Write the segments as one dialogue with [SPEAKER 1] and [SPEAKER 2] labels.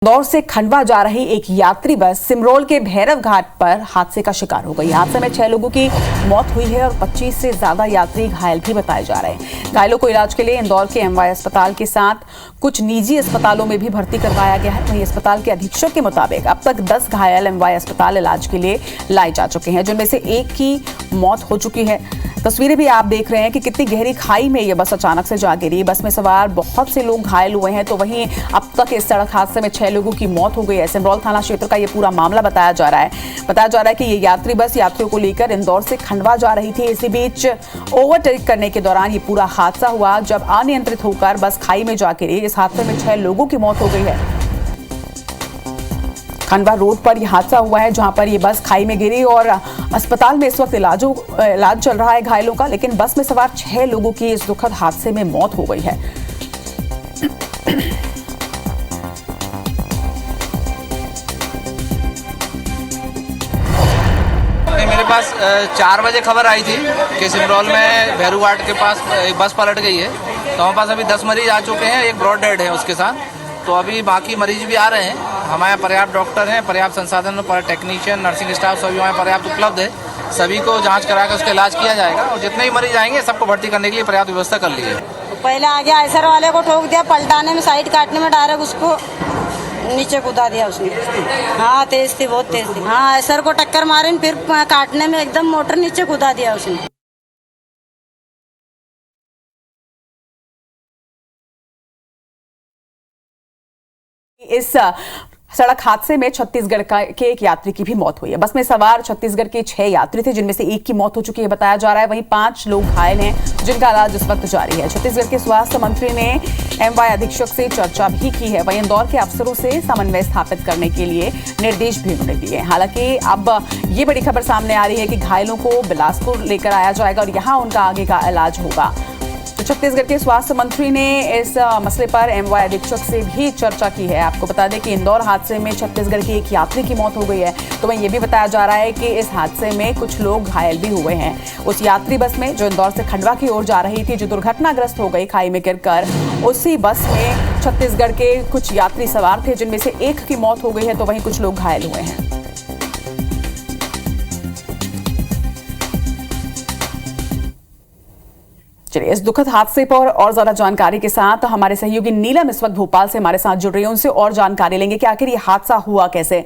[SPEAKER 1] इंदौर से खंडवा जा रही एक यात्री बस सिमरोल के भैरव घाट पर हादसे का शिकार हो गई। हादसे में 6 लोगों की मौत हुई है और 25 से ज्यादा यात्री घायल भी बताए जा रहे हैं। घायलों को इलाज के लिए इंदौर के एमवाय अस्पताल के साथ कुछ निजी अस्पतालों में भी भर्ती करवाया गया है। वहीं अस्पताल के अधीक्षक के मुताबिक अब तक 10 घायल एमवाय अस्पताल इलाज के लिए लाए जा चुके हैं, जिनमें से एक की मौत हो चुकी है। तस्वीरें भी आप देख रहे हैं कि कितनी गहरी खाई में यह बस अचानक से जा गिरी। बस में सवार बहुत से लोग घायल हुए हैं। तो वहीं अब तक इस सड़क हादसे में 6 लोगों की मौत हो गई है। सिमरोल थाना क्षेत्र का यह पूरा मामला बताया जा रहा है कि ये यात्री बस यात्रियों को लेकर इंदौर से खंडवा जा रही थी। इसी बीच ओवरटेक करने के दौरान ये पूरा हादसा हुआ, जब अनियंत्रित होकर बस खाई में जा गिरी। इस हादसे में 6 लोगों की मौत हो गई है। खंडवा रोड पर यह हादसा हुआ है, जहां पर ये बस खाई में गिरी और अस्पताल में इस वक्त इलाज चल रहा है घायलों का। लेकिन बस में सवार 6 लोगों की इस दुखद हादसे में मौत हो गई है।
[SPEAKER 2] मेरे पास 4 बजे खबर आई थी कि सिमरोल में भैरू घाट के पास एक बस पलट गई है। तो हमारे पास अभी 10 मरीज आ चुके हैं, एक ब्रॉड डेड है उसके साथ। तो अभी बाकी मरीज भी आ रहे हैं। हमारे यहाँ पर्याप्त डॉक्टर हैं, पर्याप्त संसाधन, टेक्नीशियन, नर्सिंग स्टाफ सभी हमारे पर्याप्त उपलब्ध है। सभी को जांच कराकर उसका इलाज किया जाएगा और जितने भी मरीज आएंगे सबको भर्ती करने के लिए पर्याप्त व्यवस्था कर ली है।
[SPEAKER 3] पहले आगे आयसर वाले को ठोक दिया, पलटाने में, साइड काटने में डायरेक्ट उसको नीचे कूदा दिया उसने। हाँ तेज थी, बहुत तेज थी। हाँ आयसर को टक्कर मारे, फिर काटने में एकदम मोटर नीचे कूदा दिया उसने।
[SPEAKER 1] इस सड़क हादसे में छत्तीसगढ़ के एक यात्री की भी मौत हुई है। बस में सवार छत्तीसगढ़ के 6 यात्री थे, जिनमें से एक की मौत हो चुकी है बताया जा रहा है। वहीं 5 लोग घायल हैं, जिनका इलाज इस वक्त जारी है। छत्तीसगढ़ के स्वास्थ्य मंत्री ने एमवाय अधीक्षक से चर्चा भी की है। वहीं इंदौर के अफसरों से समन्वय स्थापित करने के लिए निर्देश भी उन्होंने दिए। हालांकि अब ये बड़ी खबर सामने आ रही है कि घायलों को बिलासपुर लेकर आया जाएगा और यहाँ उनका आगे का इलाज होगा। तो छत्तीसगढ़ के स्वास्थ्य मंत्री ने इस मसले पर एमवाय अधीक्षक से भी चर्चा की है। आपको बता दें कि इंदौर हादसे में छत्तीसगढ़ की एक यात्री की मौत हो गई है। तो वहीं ये भी बताया जा रहा है कि इस हादसे में कुछ लोग घायल भी हुए हैं। उस यात्री बस में जो इंदौर से खंडवा की ओर जा रही थी, जो दुर्घटनाग्रस्त हो गई खाई में गिरकर, उसी बस में छत्तीसगढ़ के कुछ यात्री सवार थे, जिनमें से एक की मौत हो गई है। तो वहीं कुछ लोग घायल हुए हैं। चलिए, इस दुखद हादसे पर और ज्यादा जानकारी के साथ हमारे सहयोगी नीलम इस वक्त भोपाल से हमारे साथ जुड़ रही है। उनसे और जानकारी लेंगे कि आखिर ये हादसा हुआ कैसे।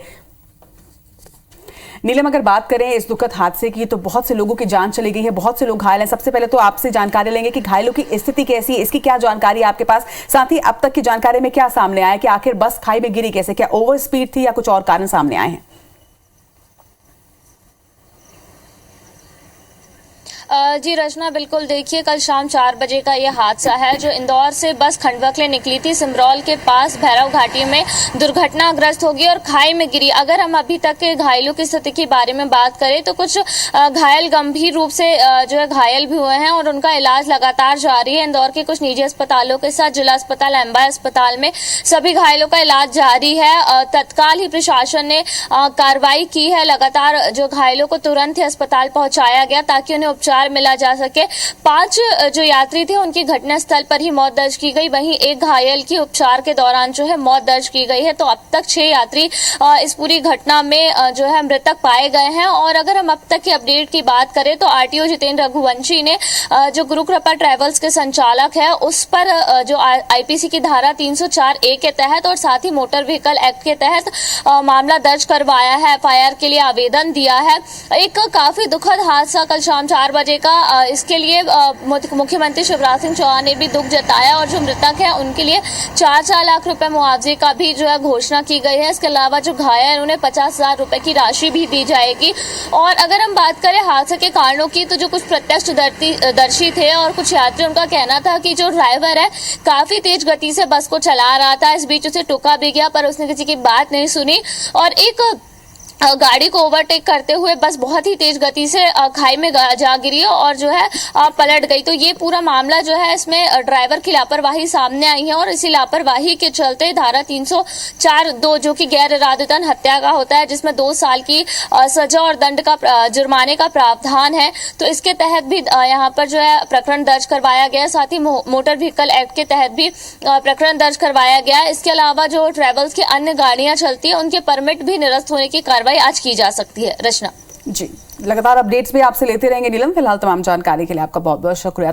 [SPEAKER 1] नीलम, अगर बात करें इस दुखद हादसे की, तो बहुत से लोगों की जान चली गई है, बहुत से लोग घायल हैं। सबसे पहले तो आपसे जानकारी लेंगे कि घायलों की स्थिति कैसी है, इसकी क्या जानकारी है आपके पास। साथ ही अब तक की जानकारी में क्या सामने आया कि आखिर बस खाई में गिरी कैसे, क्या ओवर स्पीड थी या कुछ और कारण सामने आए हैं?
[SPEAKER 4] जी रचना, बिल्कुल देखिए, कल शाम 4 बजे का ये हादसा है जो इंदौर से बस खंडवा के लिए निकली थी। सिमरोल के पास भैरव घाटी में दुर्घटनाग्रस्त होगी और खाई में गिरी। अगर हम अभी तक के घायलों की स्थिति के बारे में बात करें तो कुछ घायल गंभीर रूप से जो है घायल भी हुए हैं और उनका इलाज लगातार जारी है। इंदौर के कुछ निजी अस्पतालों के साथ जिला अस्पताल, एमवाय अस्पताल में सभी घायलों का इलाज जारी है। तत्काल ही प्रशासन ने कार्रवाई की है। लगातार जो घायलों को तुरंत ही अस्पताल पहुंचाया गया ताकि उन्हें उपचार मिला जा सके। 5 जो यात्री थे उनकी घटनास्थल पर ही मौत दर्ज की गई। वहीं एक घायल की उपचार के दौरान जो है मौत दर्ज की गई है। तो अब तक 6 यात्री इस पूरी घटना में जो है मृतक पाए गए हैं। और अगर हम अब तक की अपडेट की बात करें तो आरटीओ जितेंद्र रघुवंशी ने जो गुरु कृपा ट्रेवल्स के संचालक है उस पर जो आईपीसी की धारा 304A के तहत और साथ ही मोटर व्हीकल एक्ट के तहत मामला दर्ज करवाया है, एफआईआर के लिए आवेदन दिया है। एक काफी दुखद हादसा कल शाम 4 बजे का, इसके लिए मुख्यमंत्री शिवराज सिंह चौहान ने भी दुख जताया और जो मृतक है उनके लिए 4-4 लाख रुपए मुआवजे का भी जो है घोषणा की गई है। इसके अलावा जो घायल है उन्हें 50,000 रुपए की राशि भी दी जाएगी। और अगर हम बात करें हादसे के कारणों की, तो जो कुछ प्रत्यक्षदर्शी थे और कुछ यात्री, उनका कहना था कि जो ड्राइवर है काफी तेज गति से बस को चला रहा था। इस बीच उसे टोका भी गया पर उसने किसी की बात नहीं सुनी और एक गाड़ी को ओवरटेक करते हुए बस बहुत ही तेज गति से खाई में जा गिरी और जो है पलट गई। तो ये पूरा मामला जो है इसमें ड्राइवर की लापरवाही सामने आई है और इसी लापरवाही के चलते धारा 304(2) जो कि गैर इरादतन हत्या का होता है, जिसमें 2 साल की सजा और दंड का जुर्माने का प्रावधान है, तो इसके तहत भी यहाँ पर जो है प्रकरण दर्ज करवाया गया। साथ ही मोटर व्हीकल एक्ट के तहत भी प्रकरण दर्ज करवाया गया है। इसके अलावा जो ट्रेवल्स की अन्य गाड़ियां चलती है उनके परमिट भी निरस्त होने की कार्रवाई आज की जा सकती है। रचना
[SPEAKER 1] जी, लगातार अपडेट्स भी आपसे लेते रहेंगे नीलम। फिलहाल तमाम जानकारी के लिए आपका बहुत बहुत शुक्रिया। तो